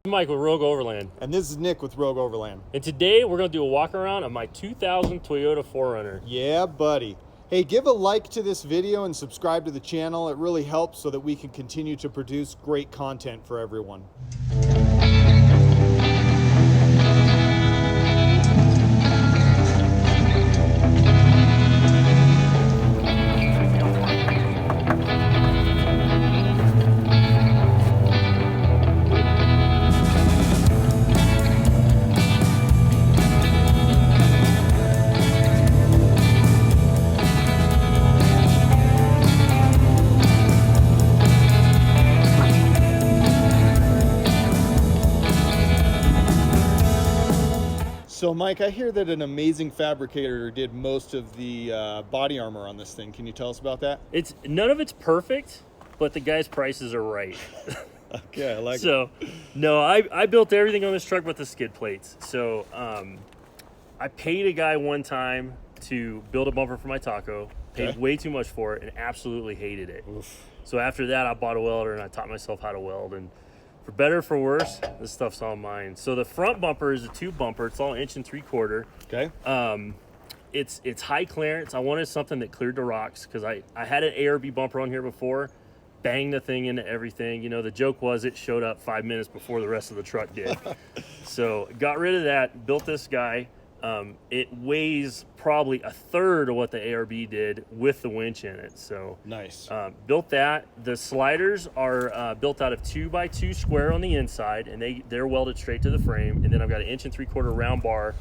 I'm Mike with Rogue Overland. And this is Nick with Rogue Overland. And today we're going to do a walk around of my 2000 Toyota 4Runner. Yeah, buddy. Hey, give a like to this video and subscribe to the channel. It really helps so that we can continue to produce great content for everyone. So Mike, I hear that an amazing fabricator did most of the body armor on this thing. Can you tell us about that? None of it's perfect, but the guy's prices are right. Okay, I like it. So, no, I built everything on this truck but the skid plates. So, I paid a guy one time to build a bumper for my taco, paid way too much for it, and absolutely hated it. Oof. So after that, I bought a welder and I taught myself how to weld. And for better or for worse, this stuff's all mine. So the front bumper is a tube bumper. It's all 1 3/4 inch. Okay. It's high clearance. I wanted something that cleared the rocks because I had an ARB bumper on here before, banged the thing into everything. You know, the joke was it showed up 5 minutes before the rest of the truck did. So got rid of that, built this guy. It weighs probably a third of what the ARB did with the winch in it. So nice. Built that. The sliders are built out of 2x2 square on the inside, and they're welded straight to the frame. And then I've got an 1 3/4 inch round bar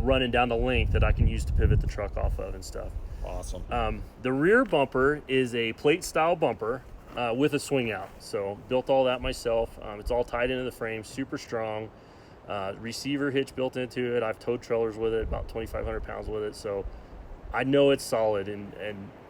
running down the length that I can use to pivot the truck off of and stuff. Awesome. The rear bumper is a plate style bumper with a swing out. So built all that myself. It's all tied into the frame, super strong. Receiver hitch built into it. I've towed trailers with it, about 2,500 pounds with it. So I know it's solid, and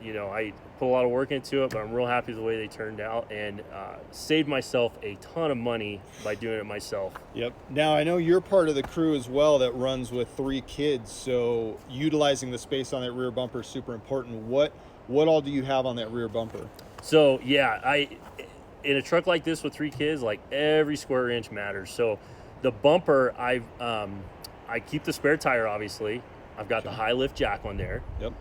you know, I put a lot of work into it, but I'm real happy with the way they turned out, and saved myself a ton of money by doing it myself. Yep. Now I know you're part of the crew as well that runs with 3 kids, so utilizing the space on that rear bumper is super important. What all do you have on that rear bumper? So yeah, in a truck like this with 3 kids, like every square inch matters. So the bumper, I keep the spare tire, obviously. I've got the high lift jack on there. Yep.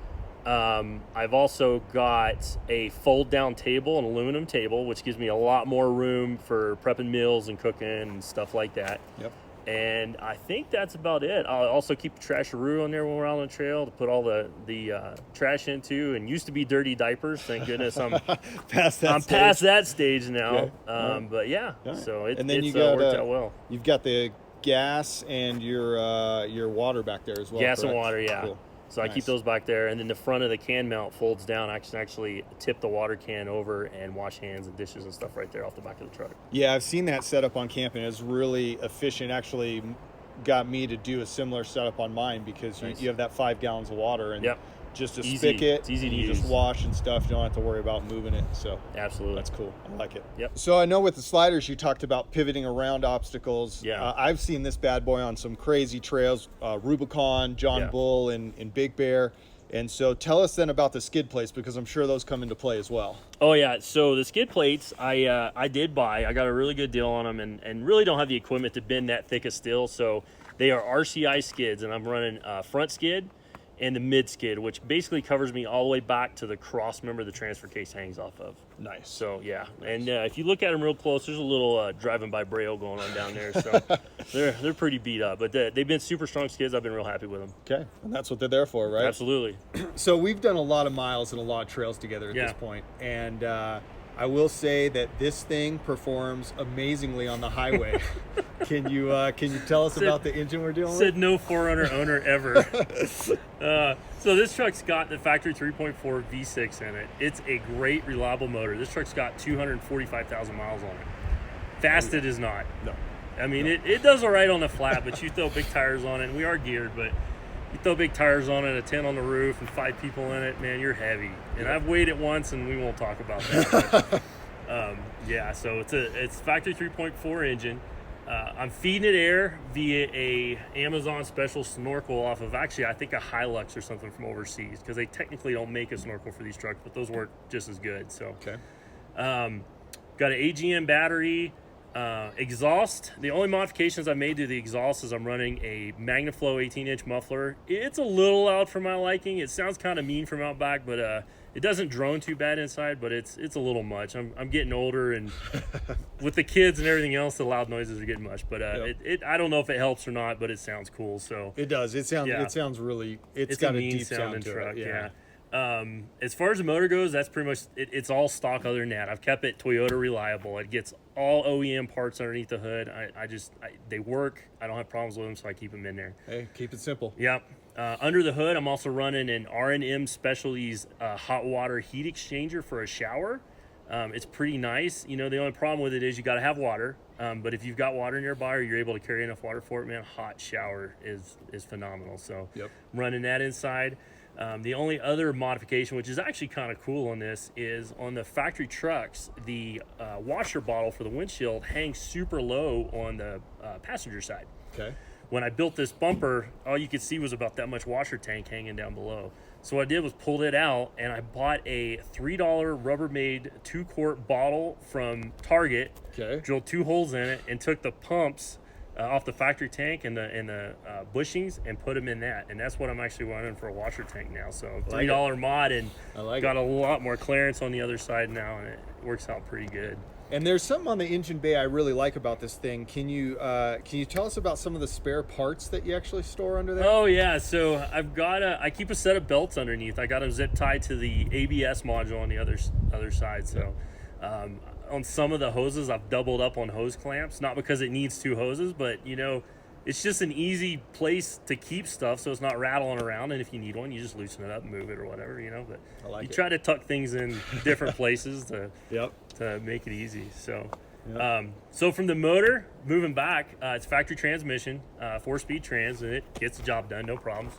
I've also got a fold down table, an aluminum table, which gives me a lot more room for prepping meals and cooking and stuff like that. Yep. And I think that's about it. I'll also keep the trasharoo on there when we're out on the trail to put all the trash into, and used to be dirty diapers. Thank goodness I'm past that stage now. Okay. But yeah, so it's worked out well. You've got the gas and your water back there as well. Gas correct? And water, yeah. Cool. So Nice. I keep those back there, and then the front of the can mount folds down. I can actually tip the water can over and wash hands and dishes and stuff right there off the back of the truck. Yeah, I've seen that setup on camping. It's really efficient. Actually got me to do a similar setup on mine because you have that 5 gallons of water and just a spigot. It's easy to you use. Just wash and stuff. You don't have to worry about moving it. So absolutely, that's cool. I like it. Yep. So I know with the sliders you talked about pivoting around obstacles. Yeah. I've seen this bad boy on some crazy trails, Rubicon, John Bull, and Big Bear. And so tell us then about the skid plates, because I'm sure those come into play as well. Oh yeah, so the skid plates I did buy. I got a really good deal on them, and really don't have the equipment to bend that thick of steel. So they are RCI skids, and I'm running front skid and the mid skid, which basically covers me all the way back to the cross member the transfer case hangs off of. Nice. So yeah, and if you look at them real close, there's a little driving by braille going on down there. So they're pretty beat up, but they've been super strong skids. I've been real happy with them. Okay, and that's what they're there for, right? Absolutely. So we've done a lot of miles and a lot of trails together at this point, and I will say that this thing performs amazingly on the highway. Can you tell us about the engine we're dealing with? Said no 4Runner owner ever. So this truck's got the factory 3.4 V6 in it. It's a great, reliable motor. This truck's got 245,000 miles on it. Fast it is not. No. I mean, it does all right on the flat, but you throw big tires on it, and we are geared, but you throw big tires on it, a 10 on the roof, and 5 people in it, man, you're heavy. And I've weighed it once, and we won't talk about that. But, yeah, so it's factory 3.4 engine. I'm feeding it air via a Amazon special snorkel off of, actually, I think a Hilux or something from overseas, because they technically don't make a snorkel for these trucks, but those work just as good. So, okay. Got an AGM battery, Exhaust, the only modifications I made to the exhaust is I'm running a MagnaFlow 18-inch muffler. It's a little loud for my liking. It sounds kind of mean from out back, but it doesn't drone too bad inside, but it's a little much. I'm getting older, and with the kids and everything else, the loud noises are getting much. But I don't know if it helps or not, but it sounds cool. So it does. It sounds really. It's got a deep sound to truck. it. Yeah. As far as the motor goes, that's pretty much it's all stock. Other than that, I've kept it Toyota reliable. It gets all OEM parts underneath the hood. They work. I don't have problems with them, so I keep them in there. Hey, keep it simple. Yep. Under the hood, I'm also running an R&M Specialties hot water heat exchanger for a shower. It's pretty nice. You know, the only problem with it is you got to have water. But if you've got water nearby or you're able to carry enough water for it, man, hot shower is phenomenal. So I'm running that inside. The only other modification, which is actually kind of cool on this, is on the factory trucks, the washer bottle for the windshield hangs super low on the passenger side. Okay. When I built this bumper, all you could see was about that much washer tank hanging down below. So what I did was pulled it out, and I bought a $3 Rubbermaid 2-quart bottle from Target, drilled 2 holes in it, and took the pumps off the factory tank and the bushings and put them in that, and that's what I'm actually running for a washer tank now. So $3 mod, and got a lot more clearance on the other side now, and it works out pretty good. And there's something on the engine bay I really like about this thing. Can you tell us about some of the spare parts that you actually store under there? Oh yeah, so I keep a set of belts underneath. I got them zip tied to the ABS module on the other side. So on some of the hoses, I've doubled up on hose clamps, not because it needs 2 hoses, but you know, it's just an easy place to keep stuff so it's not rattling around, and if you need one, you just loosen it up and move it or whatever, you know. But try to tuck things in different places to make it easy. So so from the motor, moving back, it's factory transmission, 4-speed trans, and it gets the job done, no problems.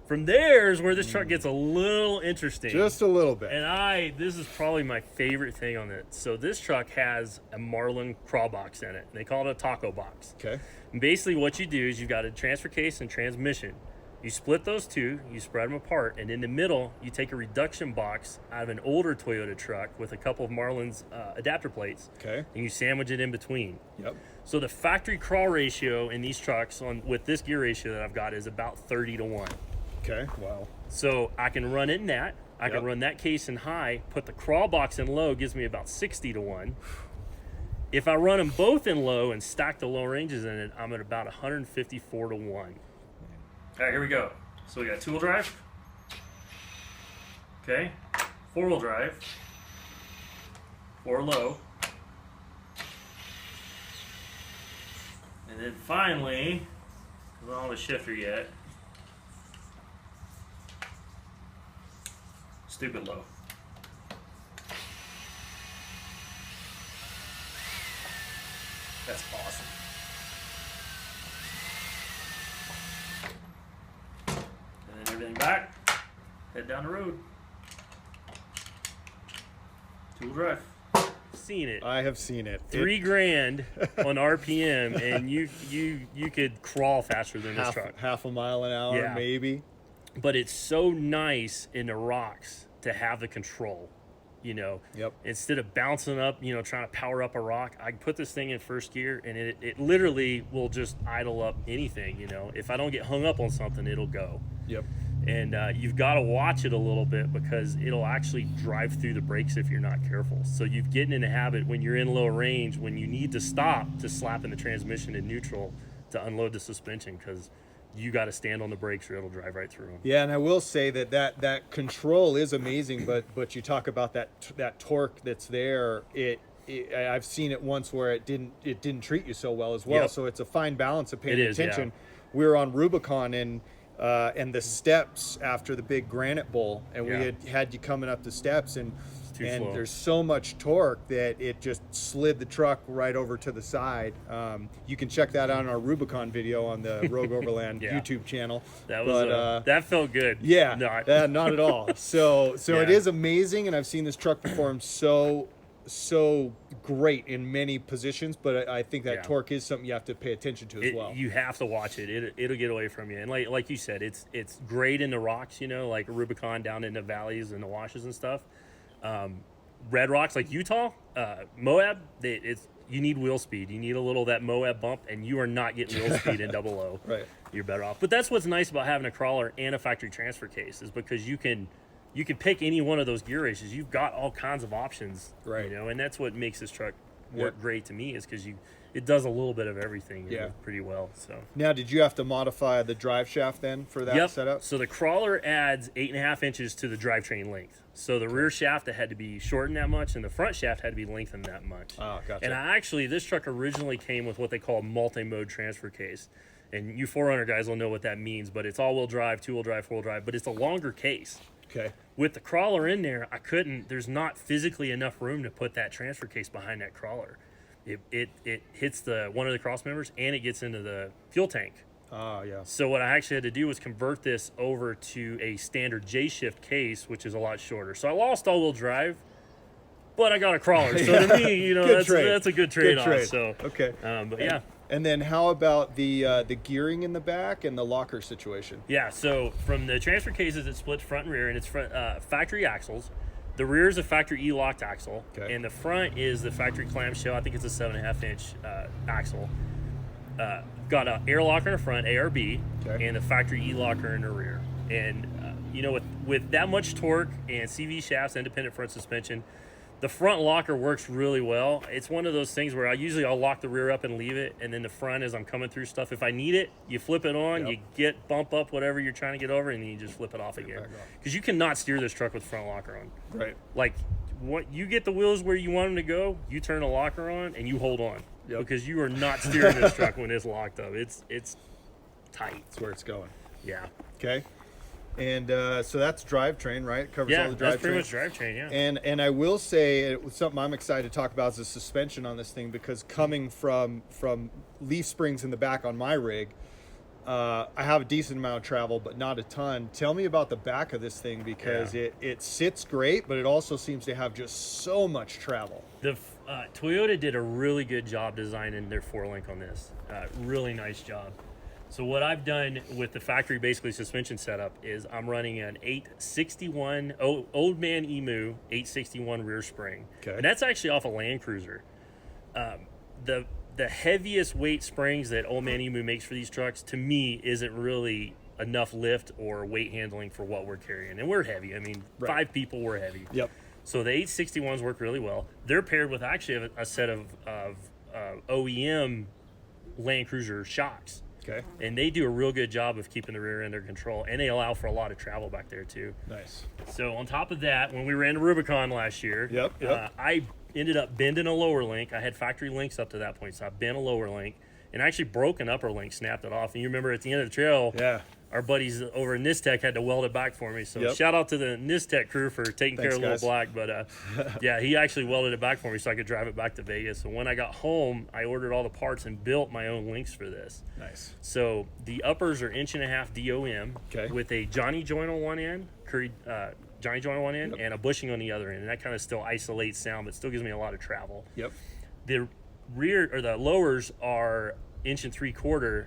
From there is where this truck gets a little interesting. Just a little bit. And this is probably my favorite thing on it. So this truck has a Marlin crawl box in it. They call it a taco box. Okay. And basically what you do is you've got a transfer case and transmission. You split those two, you spread them apart, and in the middle, you take a reduction box out of an older Toyota truck with a couple of Marlin's adapter plates. Okay. And you sandwich it in between. Yep. So the factory crawl ratio in these trucks with this gear ratio that I've got is about 30-to-1. Okay. Wow. So I can run in that. I can run that case in high, put the crawl box in low, gives me about 60-to-1. If I run them both in low and stack the low ranges in it, I'm at about 154-to-1. All right, here we go. So we got 2-wheel drive. Okay. 4-wheel drive. 4 low. And then finally, I don't have a shifter yet. Stupid low. That's awesome. And then everything back, head down the road. 2-wheel drive. Seen it. I have seen it. $3,000 on RPM, and you could crawl faster than this truck. Half a mile an hour, maybe. But it's so nice in the rocks to have the control, you know. Instead of bouncing up, you know, trying to power up a rock, I can put this thing in first gear, and it literally will just idle up anything, you know. If I don't get hung up on something, it'll go. And you've got to watch it a little bit because it'll actually drive through the brakes if you're not careful. So you're getting in the habit when you're in low range, when you need to stop, to slap in the transmission in neutral to unload the suspension, because you got to stand on the brakes or it'll drive right through them. Yeah, and I will say that control is amazing, but you talk about that torque that's there. I've seen it once where it didn't treat you so well as well. So it's a fine balance of paying attention. We were on Rubicon and the steps after the big granite bowl, and we had you coming up the steps, and there's so much torque that it just slid the truck right over to the side. You can check that out on our Rubicon video on the Rogue Overland YouTube channel. That was that felt good. Yeah, not at all. So it is amazing, and I've seen this truck perform so great in many positions, but I think that torque is something you have to pay attention to as well. You have to watch it. It'll get away from you. And like you said, it's great in the rocks, you know, like Rubicon down in the valleys and the washes and stuff. Red rocks like Utah, Moab, it's you need wheel speed. You need a little of that Moab bump, and you are not getting wheel speed in double O. Right. You're better off. But that's what's nice about having a crawler and a factory transfer case, is because you can pick any one of those gear ratios. You've got all kinds of options, right? You know, and that's what makes this truck work great to me, is because it does a little bit of everything pretty well. So now, did you have to modify the drive shaft then for that setup? So the crawler adds 8.5 inches to the drivetrain length. So the rear shaft had to be shortened that much, and the front shaft had to be lengthened that much. Oh, gotcha. And this truck originally came with what they call a multi-mode transfer case. And you 4Runner guys will know what that means, but it's all-wheel drive, two-wheel drive, four-wheel drive, but it's a longer case. Okay. With the crawler in there, there's not physically enough room to put that transfer case behind that crawler. It hits one of the cross members, and it gets into the fuel tank. Oh, yeah. So what I actually had to do was convert this over to a standard J-shift case, which is a lot shorter. So I lost all-wheel drive, but I got a crawler. So to me, you know, that's a good trade-off. Good trade. So okay. But yeah. And then how about the gearing in the back and the locker situation? Yeah, so from the transfer cases, it splits front and rear, and it's factory axles. The rear is a factory E-locked axle, and the front is the factory clamshell. I think it's a 7.5-inch axle. Got an air locker in the front, ARB, and the factory E-locker in the rear. And, you know, with that much torque and CV shafts, independent front suspension, the front locker works really well. It's one of those things where I'll lock the rear up and leave it, and then the front, as I'm coming through stuff, if I need it, you flip it on, you bump up whatever you're trying to get over, and then you just flip it off again. Because you cannot steer this truck with front locker on. Right. Like, you get the wheels where you want them to go, you turn the locker on, and you hold on. Because you are not steering this truck when it's locked up. It's tight. That's where it's going. Yeah. Okay. And so that's drivetrain, right? It covers all the drivetrain. That's pretty much drivetrain, yeah. And I will say, something I'm excited to talk about is the suspension on this thing, because coming from leaf springs in the back on my rig, I have a decent amount of travel, but not a ton. Tell me about the back of this thing, because it sits great, but it also seems to have just so much travel. The Toyota did a really good job designing their 4-link on this. Really nice job. So what I've done with the factory basically suspension setup is I'm running an 861 Old Man Emu 861 rear spring. Okay. And that's actually off a Land Cruiser. The heaviest weight springs that Old Man Emu makes for these trucks, to me, isn't really enough lift or weight handling for what we're carrying. And we're heavy. I mean, 5 people, we're heavy. Yep. So the 861s work really well. They're paired with actually a set of OEM Land Cruiser shocks. Okay. And they do a real good job of keeping the rear end under control, and they allow for a lot of travel back there too. Nice. So on top of that, when we ran the Rubicon last year, I ended up bending a lower link. I had factory links up to that point, so I bent a lower link and actually broke an upper link, snapped it off. And you remember at the end of the trail, our buddies over in Nistec had to weld it back for me. So shout out to the Nistec crew for taking care of Little Black. But he actually welded it back for me so I could drive it back to Vegas. So when I got home, I ordered all the parts and built my own links for this. Nice. So the uppers are 1.5 DOM with a Johnny joint on one end, Johnny joint on one end, and a bushing on the other end. And that kind of still isolates sound, but still gives me a lot of travel. Yep. The rear or the lowers are 1 3/4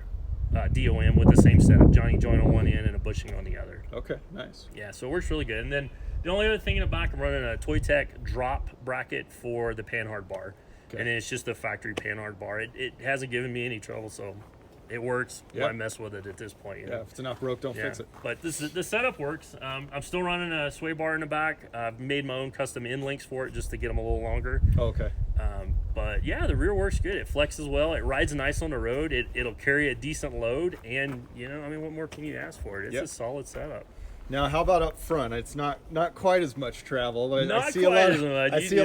DOM with the same setup, Johnny joint on one end and a bushing on the other. Okay, nice. Yeah, so it works really good. And then the only other thing in the back, I'm running a Toytech drop bracket for the panhard bar. And then it's just a factory panhard bar. It hasn't given me any trouble, so it works. Why mess with it at this point? You know? If it's not broke, don't fix it. But the setup works. I'm still running a sway bar in the back. I've made my own custom end links for it just to get them a little longer. Oh, okay. But yeah, the rear works good. It flexes well. It rides nice on the road. It'll carry a decent load. And, you know, I mean, what more can you ask for it? It's a solid setuop. Now, how about up front? It's not quite as much travel, but I see a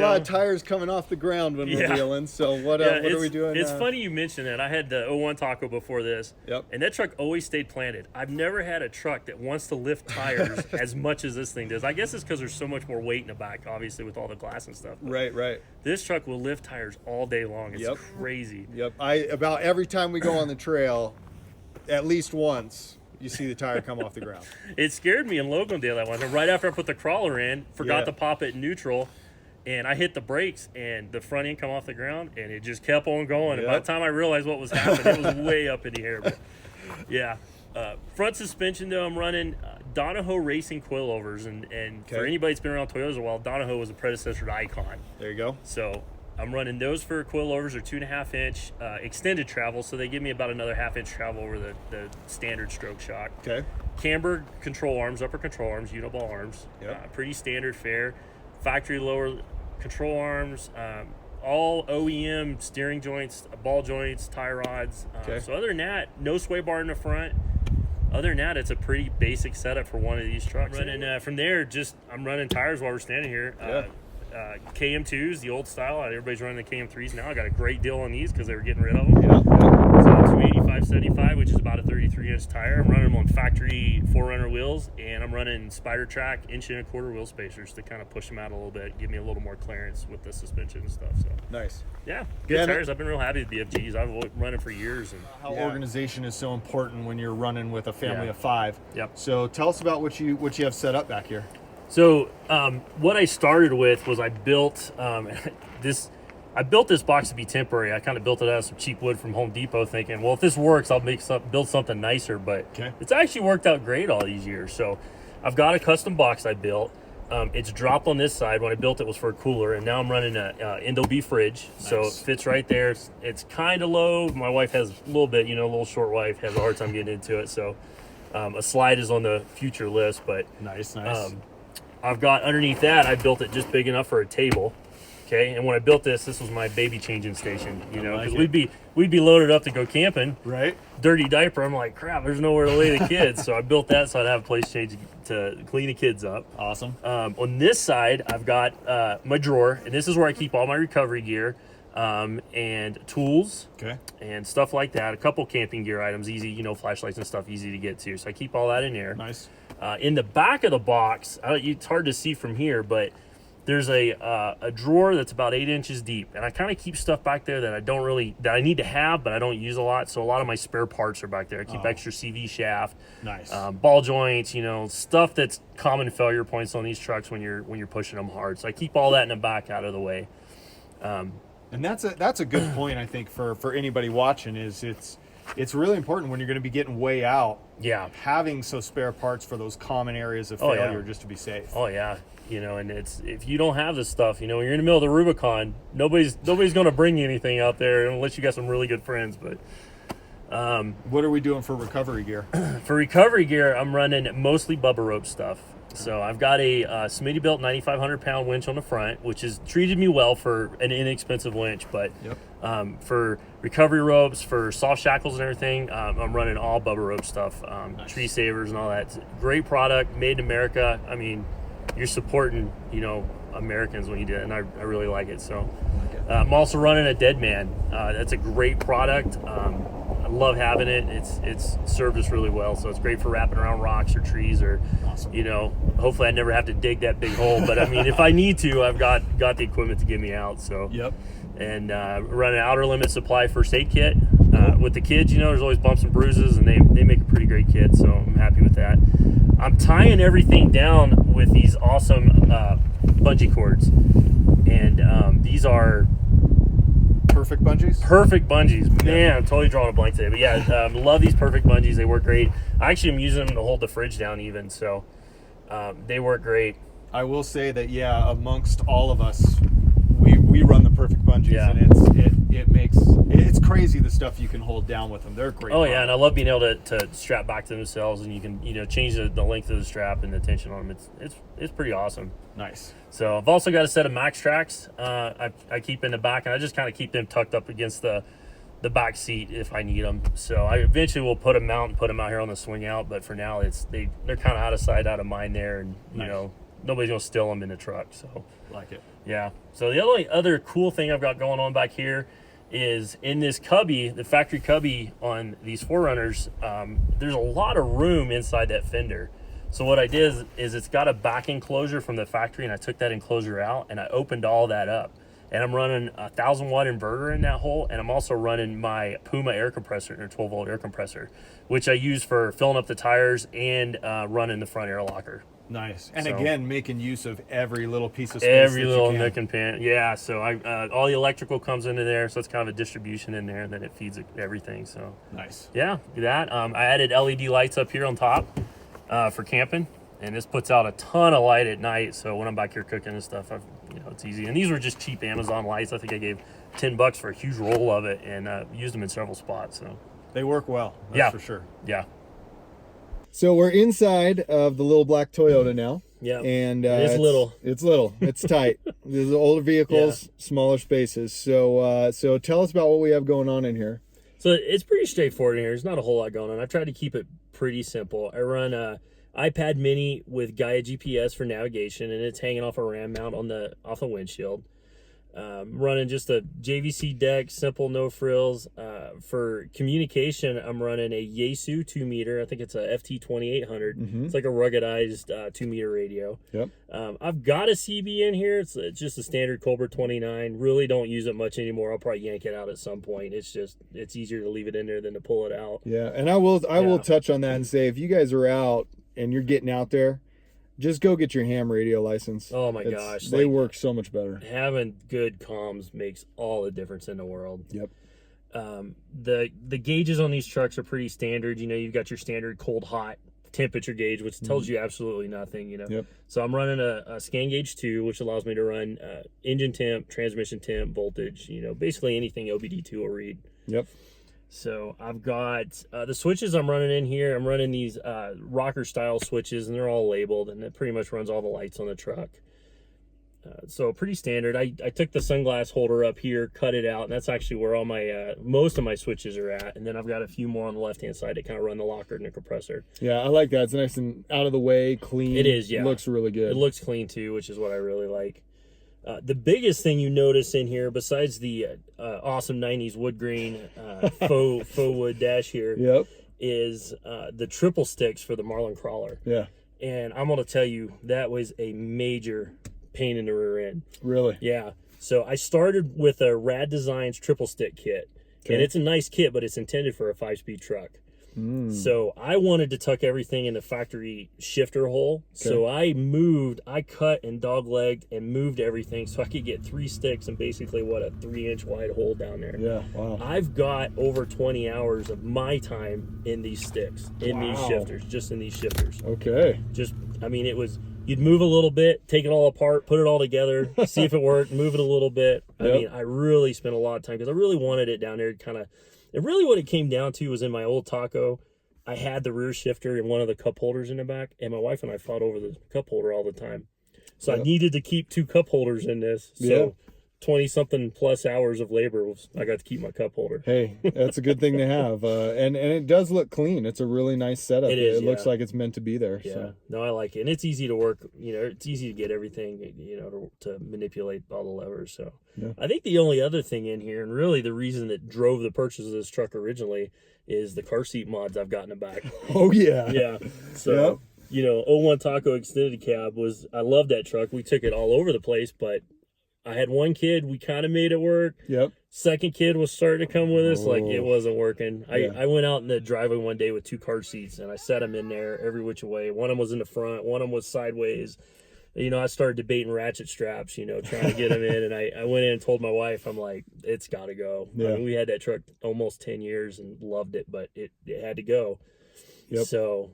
lot of tires coming off the ground when we're wheeling. So what are we doing? It's funny you mentioned that. I had the 01 Taco before this, and that truck always stayed planted. I've never had a truck that wants to lift tires as much as this thing does. I guess it's because there's so much more weight in the back, obviously, with all the glass and stuff. But right. This truck will lift tires all day long. It's crazy. Yep. About every time we go on the trail, at least once, you see the tire come off the ground. It scared me in Logandale that one. And right after I put the crawler in, forgot to pop it in neutral, and I hit the brakes, and the front end come off the ground, and it just kept on going. And by the time I realized what was happening, it was way up in the air. But front suspension, though, I'm running Donahoe Racing coilovers. And for anybody that's been around Toyotas a while, Donahoe was a predecessor to Icon. There you go. So I'm running those for coilovers or 2.5 inch extended travel, so they give me about another 1/2 inch travel over the standard stroke shock. Okay. Camber control arms, upper control arms, uniball arms. Yep. Pretty standard fare. Factory lower control arms. All OEM steering joints, ball joints, tie rods. Okay. So other than that, no sway bar in the front. Other than that, it's a pretty basic setup for one of these trucks. Running from there, I'm running tires while we're standing here. KM2s, the old style. Everybody's running the KM3s now. I got a great deal on these because they were getting rid of them. Yeah. So 285/75, which is about a 33-inch tire. I'm running them on factory 4Runner wheels, and I'm running Spider Track 1.25-inch wheel spacers to kind of push them out a little bit, give me a little more clearance with the suspension and stuff. So Nice. yeah, good tires. I've been real happy with BFGs. I've been running for years. And How organization is so important when you're running with a family of 5. Yep. So tell us about what you have set up back here. So what I started with was I built this box to be temporary. I kind of built it out of some cheap wood from Home Depot, thinking, well, if this works, I'll build something nicer. But it's actually worked out great all these years. So I've got a custom box I built. It's dropped on this side. When I built it was for a cooler, and now I'm running a Indo-B fridge. Nice. So it fits right there. It's kind of low. My wife has a little bit, a little short wife, has a hard time getting into it. So a slide is on the future list. But nice. I've got underneath that, I built it just big enough for a table. Okay, and when I built this was my baby changing station, because we'd be loaded up to go camping. Right. Dirty diaper. I'm like, crap, there's nowhere to lay the kids. So I built that so I'd have a place change to clean the kids up. Awesome. On this side, I've got my drawer, and this is where I keep all my recovery gear and tools and stuff like that. A couple camping gear items, easy, flashlights and stuff, easy to get to. So I keep all that in there. Nice. In the back of the box, it's hard to see from here, but there's a drawer that's about 8 inches deep, and I kind of keep stuff back there that I need to have, but I don't use a lot. So a lot of my spare parts are back there. I keep extra CV shaft, nice, ball joints, stuff that's common failure points on these trucks when you're pushing them hard. So I keep all that in the back out of the way. And that's a good point, I think, for anybody watching. It's really important when you're going to be getting way out. Yeah, having some spare parts for those common areas of failure just to be safe. Oh yeah. And it's, if you don't have this stuff, when you're in the middle of the Rubicon, nobody's going to bring you anything out there unless you got some really good friends. But what are we doing for recovery gear? For recovery gear, I'm running mostly Bubba Rope stuff. So I've got a Smitty-built 9,500-pound winch on the front, which has treated me well for an inexpensive winch. But for recovery ropes, for soft shackles and everything, I'm running all Bubba Rope stuff, nice. Tree savers and all that. It's a great product, made in America. I mean, you're supporting, Americans when you do it, and I really like it. So I'm also running a Dead Man. That's a great product. I love having it. It's served us really well. So it's great for wrapping around rocks or trees, or awesome. Hopefully I never have to dig that big hole. But I mean, if I need to, I've got the equipment to get me out. So and running an outer limit supply first aid kit. With the kids, there's always bumps and bruises, and they make a pretty great kit. So I'm happy with that. I'm tying everything down with these awesome bungee cords, and these are perfect bungees. Perfect bungees, man. I'm totally drawing a blank today, but yeah, love these perfect bungees. They work great. I actually am using them to hold the fridge down, even, so they work great. I will say that amongst all of us, we run the perfect bungees, and it's crazy the stuff you can hold down with them. They're great. Oh yeah, and I love being able to strap back to themselves, and you can change the length of the strap and the tension on them. It's pretty awesome. Nice. So I've also got a set of Max Tracks I keep in the back, and I just kind of keep them tucked up against the back seat if I need them. So I eventually will put them out here on the swing out, but for now they're kind of out of sight, out of mind there, and nice. Nobody's gonna steal them in the truck. So like it. Yeah. So the only other cool thing I've got going on back here is in this cubby, the factory cubby on these 4Runners, there's a lot of room inside that fender. So what I did is it's got a back enclosure from the factory, and I took that enclosure out and I opened all that up. And I'm running a 1,000-watt inverter in that hole, and I'm also running my Puma air compressor, or 12-volt air compressor, which I use for filling up the tires and running the front air locker. Nice. And again, making use of every little piece of space. Every little nook and pan. Yeah, so all the electrical comes into there, so it's kind of a distribution in there, and then it feeds everything. So nice. Yeah, do that. I added LED lights up here on top for camping, and this puts out a ton of light at night. So when I'm back here cooking and stuff, you know, it's easy. And these were just cheap Amazon lights. I think I gave $10 for a huge roll of it, and used them in several spots. So they work well. That's for sure. Yeah. So we're inside of the little black Toyota now. Yeah. And it's little. It's little. It's tight. There's older vehicles, smaller spaces. So so tell us about what we have going on in here. So it's pretty straightforward in here. There's not a whole lot going on. I've tried to keep it pretty simple. I run a iPad mini with Gaia GPS for navigation, and it's hanging off a RAM mount on off the windshield. Running just a JVC deck, simple, no frills. For communication, I'm running a Yaesu 2-meter. I think it's a FT2800. It's like a ruggedized 2-meter radio. Yep. I've got a CB in here. It's just a standard Cobra 29. Really don't use it much anymore. I'll probably yank it out at some point. It's easier to leave it in there than to pull it out. Yeah, and I will touch on that and say, if you guys are out and you're getting out there, just go get your ham radio license. Oh my gosh. They work so much better. Having good comms makes all the difference in the world. Yep. The gauges on these trucks are pretty standard. You know, you've got your standard cold hot temperature gauge, which tells you absolutely nothing, you know. Yep. So I'm running a scan gauge 2, which allows me to run engine temp, transmission temp, voltage, you know, basically anything OBD2 will read. Yep. So I've got the switches I'm running in here. I'm running these rocker style switches, and they're all labeled, and it pretty much runs all the lights on the truck. So pretty standard. I took the sunglass holder up here, cut it out, and that's actually where all my most of my switches are at. And then I've got a few more on the left-hand side that kind of run the locker and the compressor. Yeah, I like that. It's nice and out of the way, clean. It is, yeah. It looks really good. It looks clean too, which is what I really like. The biggest thing you notice in here, besides the awesome 90s wood grain faux wood dash here, is the triple sticks for the Marlin Crawler. Yeah. And I'm going to tell you, that was a major pain in the rear end. Really? Yeah. So I started with a Rad Designs triple stick kit. Okay. And it's a nice kit, but it's intended for a 5-speed truck. So I wanted to tuck everything in the factory shifter hole. Okay. So I cut and dog-legged and moved everything so I could get 3 sticks and basically, what, a 3-inch wide hole down there. Yeah, wow. I've got over 20 hours of my time in these sticks, in these shifters, just in these shifters. Okay. I mean, it was, you'd move a little bit, take it all apart, put it all together, see if it worked, move it a little bit. I mean, I really spent a lot of time because I really wanted it down there to kind of, and really what it came down to was in my old Taco, I had the rear shifter and one of the cup holders in the back, and my wife and I fought over the cup holder all the time. So I needed to keep 2 cup holders in this. So 20-something plus hours of labor, I got to keep my cup holder. Hey, that's a good thing to have. And it does look clean. It's a really nice setup. It is, It looks like it's meant to be there. Yeah. So. No, I like it. And it's easy to work. You know, it's easy to get everything, you know, to manipulate all the levers. So I think the only other thing in here, and really the reason that drove the purchase of this truck originally, is the car seat mods I've got in the back. Oh, yeah. Yeah. So, you know, 01 Taco Extended Cab I love that truck. We took it all over the place, but I had one kid, we kind of made it work. Yep. Second kid was starting to come with us, like it wasn't working. I went out in the driveway one day with 2 car seats, and I set them in there every which way. One of them was in the front, one of them was sideways. You know, I started debating ratchet straps, you know, trying to get them in. And I went in and told my wife, I'm like, it's got to go. Yeah. I mean, we had that truck almost 10 years and loved it, but it had to go. Yep. So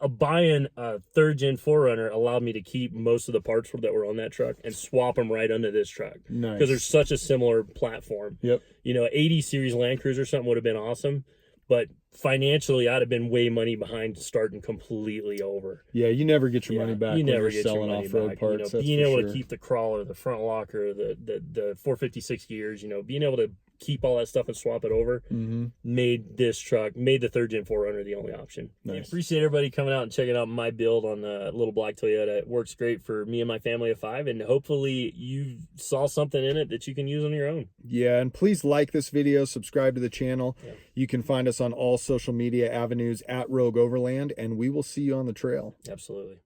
buying a 3rd-gen 4Runner allowed me to keep most of the parts that were on that truck and swap them right under this truck. Nice. Because there's such a similar platform. Yep. You know, 80 series Land Cruiser or something would have been awesome. But financially, I'd have been way money behind starting completely over. Yeah, you never get your money back. You never get selling off-road parts. You know, being able to keep the crawler, the front locker, the 456 gears, you know, being able to keep all that stuff and swap it over made the 3rd-gen 4Runner the only option. Nice. I appreciate everybody coming out and checking out my build on the little black Toyota. It works great for me and my family of 5, and hopefully you saw something in it that you can use on your own. Yeah, and please like this video, subscribe to the channel. Yeah. You can find us on all social media avenues at Rogue Overland, and we will see you on the trail. Absolutely.